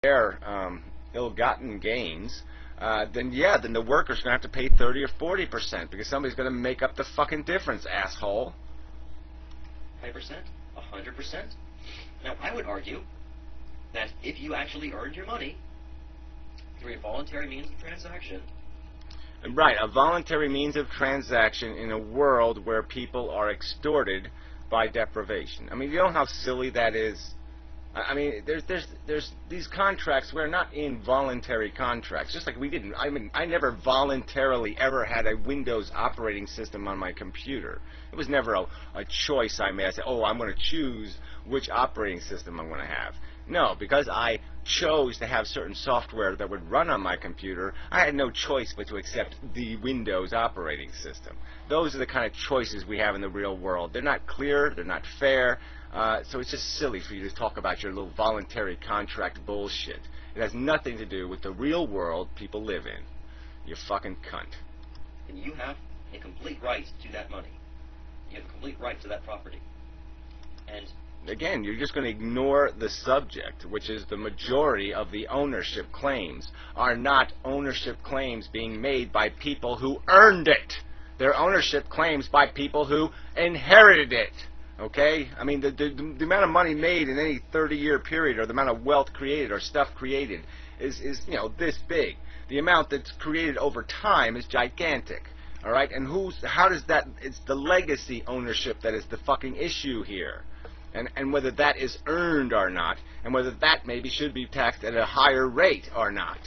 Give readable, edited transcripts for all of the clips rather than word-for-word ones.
their ill-gotten gains, then yeah, then the worker's going to have to pay 30 or 40% because somebody's going to make up the fucking difference, asshole. 5%? 100%? Now, I would argue that if you actually earned your money through a voluntary means of transaction... Right, a voluntary means of transaction in a world where people are extorted by deprivation. I mean, you know how silly that is? I mean, there's these contracts where not involuntary contracts, just like we didn't. I mean, I never voluntarily ever had a Windows operating system on my computer. It was never a choice I made. I said, oh, I'm going to choose which operating system I'm going to have. No, because I chose to have certain software that would run on my computer, I had no choice but to accept the Windows operating system. Those are the kind of choices we have in the real world. They're not clear, they're not fair, so it's just silly for you to talk about your little voluntary contract bullshit. It has nothing to do with the real world people live in. You fucking cunt. And you have a complete right to that money. You have a complete right to that property. And again, you're just going to ignore the subject, which is the majority of the ownership claims are not ownership claims being made by people who earned it. They're ownership claims by people who inherited it. Okay? I mean, the amount of money made in any 30-year period, or the amount of wealth created or stuff created is you know, this big. The amount that's created over time is gigantic. All right? And how does that, it's the legacy ownership that is the fucking issue here. And whether that is earned or not, and whether that maybe should be taxed at a higher rate or not.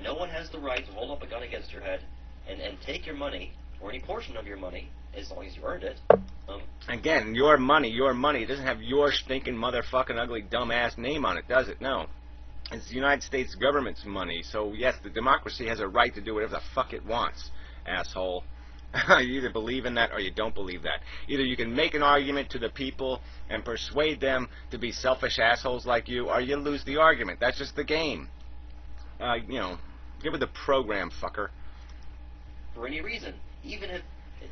No one has the right to hold up a gun against your head and take your money, or any portion of your money, as long as you earned it. Again, your money. It doesn't have your stinking motherfucking ugly dumbass name on it, does it? No. It's the United States government's money, so yes, the democracy has a right to do whatever the fuck it wants, asshole. You either believe in that or you don't believe that. Either you can make an argument to the people and persuade them to be selfish assholes like you, or you lose the argument. That's just the game. You know, get with the program, fucker. For any reason, even if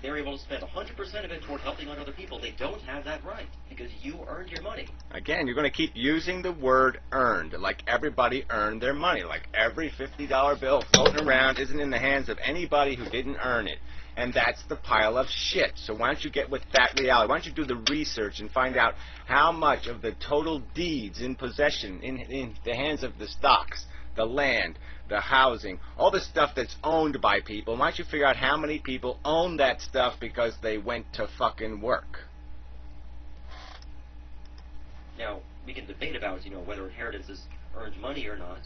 they're able to spend 100% of it toward helping out other people, they don't have that right, because you earned your money. Again, you're going to keep using the word earned, like everybody earned their money, like every $50 bill floating around isn't in the hands of anybody who didn't earn it. And that's the pile of shit. So why don't you get with that reality? Why don't you do the research and find out how much of the total deeds in possession, in the hands of the stocks, the land, the housing, all the stuff that's owned by people, why don't you figure out how many people own that stuff because they went to fucking work? Now, we can debate about, you know, whether inheritance is earned money or not.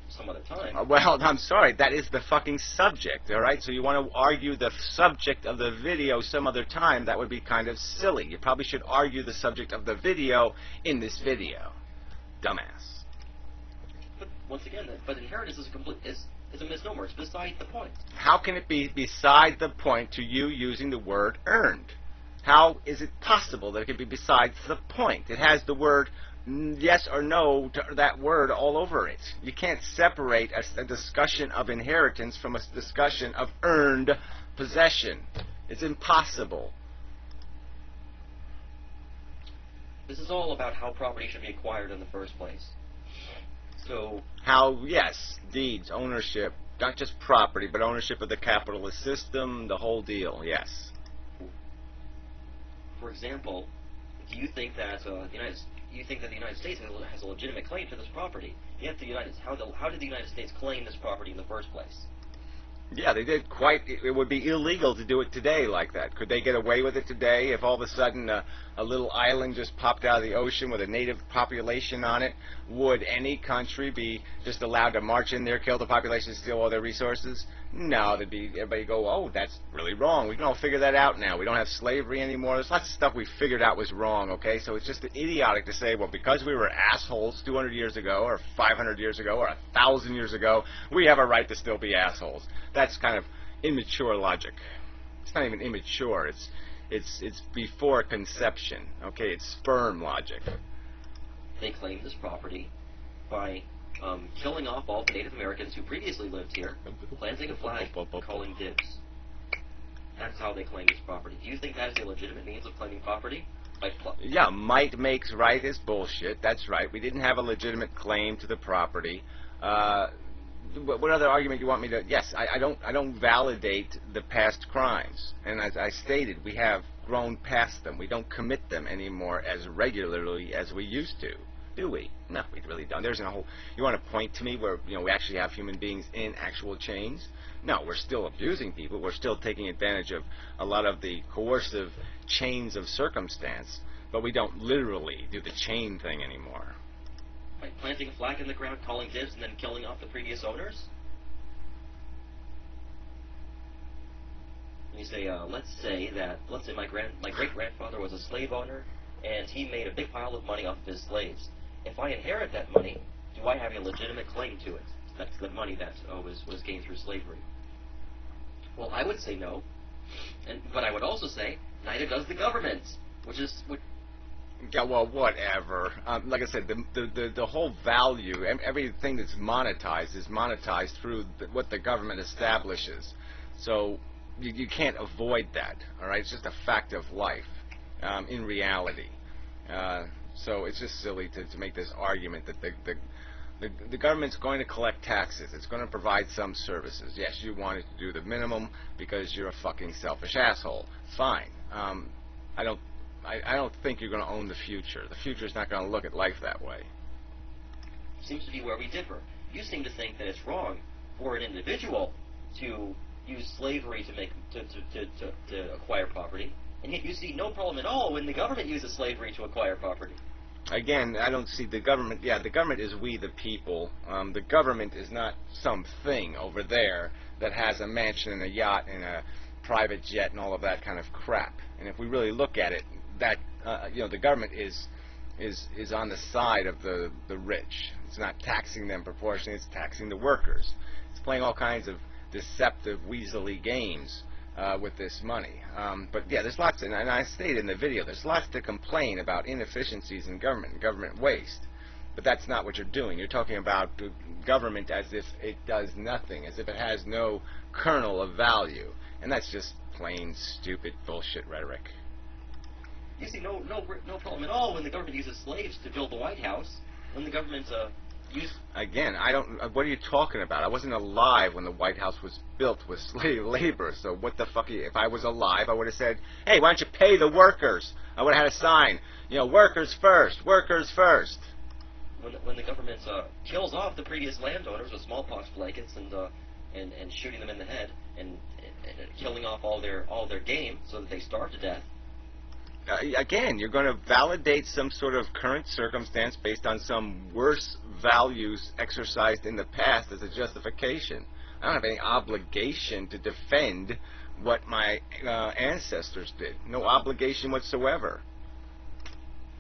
Some other time. Well, I'm sorry, that is the fucking subject, all right? So you want to argue the subject of the video some other time, that would be kind of silly. You probably should argue the subject of the video in this video. Dumbass. But once again, but inheritance is a misnomer. It's beside the point. How can it be beside the point to you using the word earned? How is it possible that it can be besides the point? It has the word yes or no to that word all over it. You can't separate a discussion of inheritance from a discussion of earned possession. It's impossible. This is all about how property should be acquired in the first place. So how, yes, deeds, ownership, not just property, but ownership of the capitalist system, the whole deal, yes. For example, do you think that the United States has a legitimate claim to this property? Yet how did the United States claim this property in the first place? Yeah, they did it would be illegal to do it today like that. Could they get away with it today if all of a sudden a little island just popped out of the ocean with a native population on it? Would any country be just allowed to march in there, kill the population, steal all their resources? No, everybody go, oh, that's really wrong. We can all figure that out now. We don't have slavery anymore. There's lots of stuff we figured out was wrong, okay? So it's just idiotic to say, well, because we were assholes 200 years ago or 500 years ago or 1,000 years ago, we have a right to still be assholes. That's kind of immature logic. It's not even immature. It's before conception, okay? It's sperm logic. They claim this property by killing off all the Native Americans who previously lived here, planting a flag, calling dibs. That's how they claim this property. Do you think that is a legitimate means of claiming property? Yeah, might makes right is bullshit. That's right. We didn't have a legitimate claim to the property. What other argument do you want me to? Yes, I don't validate the past crimes, and as I stated, we have grown past them. We don't commit them anymore as regularly as we used to, do we? No, we really don't. There's a whole. You want to point to me where we actually have human beings in actual chains? No, we're still abusing people. We're still taking advantage of a lot of the coercive chains of circumstance, but we don't literally do the chain thing anymore. Like planting a flag in the ground, calling dibs, and then killing off the previous owners? And you say, let's say my great-grandfather was a slave owner, and he made a big pile of money off of his slaves. If I inherit that money, do I have a legitimate claim to it? That's the money that was gained through slavery. Well, I would say no, but I would also say neither does the government, which is. Yeah, well, whatever. Like I said, the whole value, everything that's monetized is monetized through what the government establishes. So you can't avoid that, all right? It's just a fact of life in reality. So it's just silly to make this argument that the government's going to collect taxes. It's going to provide some services. Yes, you want it to do the minimum because you're a fucking selfish asshole. Fine. I don't think you're going to own the future. The future's not going to look at life that way. Seems to be where we differ. You seem to think that it's wrong for an individual to use slavery to acquire property, and yet you see no problem at all when the government uses slavery to acquire property. Again, I don't see the government. Yeah, the government is we the people. The government is not something over there that has a mansion and a yacht and a private jet and all of that kind of crap. And if we really look at it, that the government is on the side of the rich. It's not taxing them proportionally. It's taxing the workers. It's playing all kinds of deceptive, weaselly games with this money. But yeah, there's lots, and I stated in the video, there's lots to complain about inefficiencies in government waste. But that's not what you're doing. You're talking about government as if it does nothing, as if it has no kernel of value. And that's just plain stupid bullshit rhetoric. You see no problem at all when the government uses slaves to build the White House. When the government Again, what are you talking about? I wasn't alive when the White House was built with slave labor, so what the fuck? If I was alive, I would have said, hey, why don't you pay the workers? I would have had a sign, workers first, workers first. When the government kills off the previous landowners with smallpox blankets and shooting them in the head and killing off all their game so that they starve to death. Again, you're going to validate some sort of current circumstance based on some worse values exercised in the past as a justification. I don't have any obligation to defend what my ancestors did. No obligation whatsoever.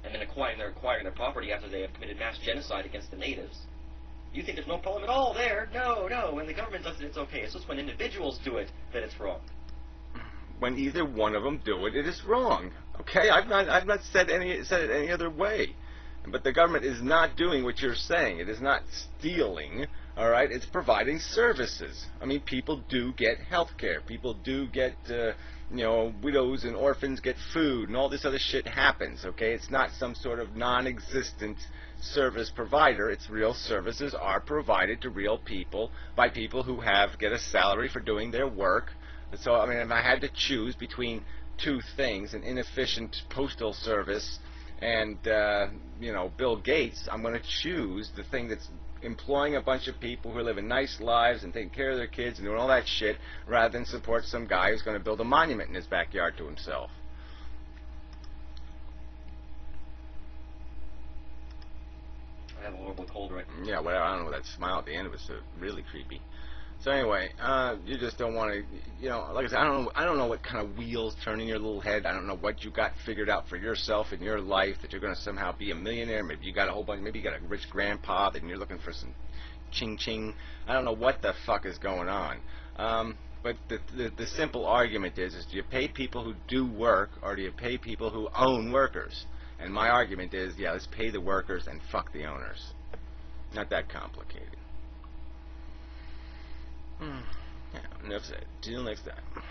And then acquiring their property after they have committed mass genocide against the natives. You think there's no problem at all there? No. When the government does it, it's okay. It's just when individuals do it that it's wrong. When either one of them do it, it is wrong. Okay, I've not said it any other way. But the government is not doing what you're saying. It is not stealing. All right, it's providing services. I mean, people do get health care. People do get, widows and orphans get food, and all this other shit happens. Okay, it's not some sort of non-existent service provider. It's real services are provided to real people by people who get a salary for doing their work. So, I mean, if I had to choose between two things, an inefficient postal service and, Bill Gates, I'm going to choose the thing that's employing a bunch of people who are living nice lives and taking care of their kids and doing all that shit rather than support some guy who's going to build a monument in his backyard to himself. I have a horrible cold right now. Yeah, well, I don't know, that smile at the end of it's really creepy. So anyway, you just don't want to, like I said, I don't know what kind of wheels turn in your little head. I don't know what you got figured out for yourself in your life that you're going to somehow be a millionaire. Maybe you got a whole bunch. Maybe you got a rich grandpa and you're looking for some ching-ching. I don't know what the fuck is going on. But the simple argument is do you pay people who do work or do you pay people who own workers? And my argument is, yeah, let's pay the workers and fuck the owners. Not that complicated. Yeah, enough said. Till next time.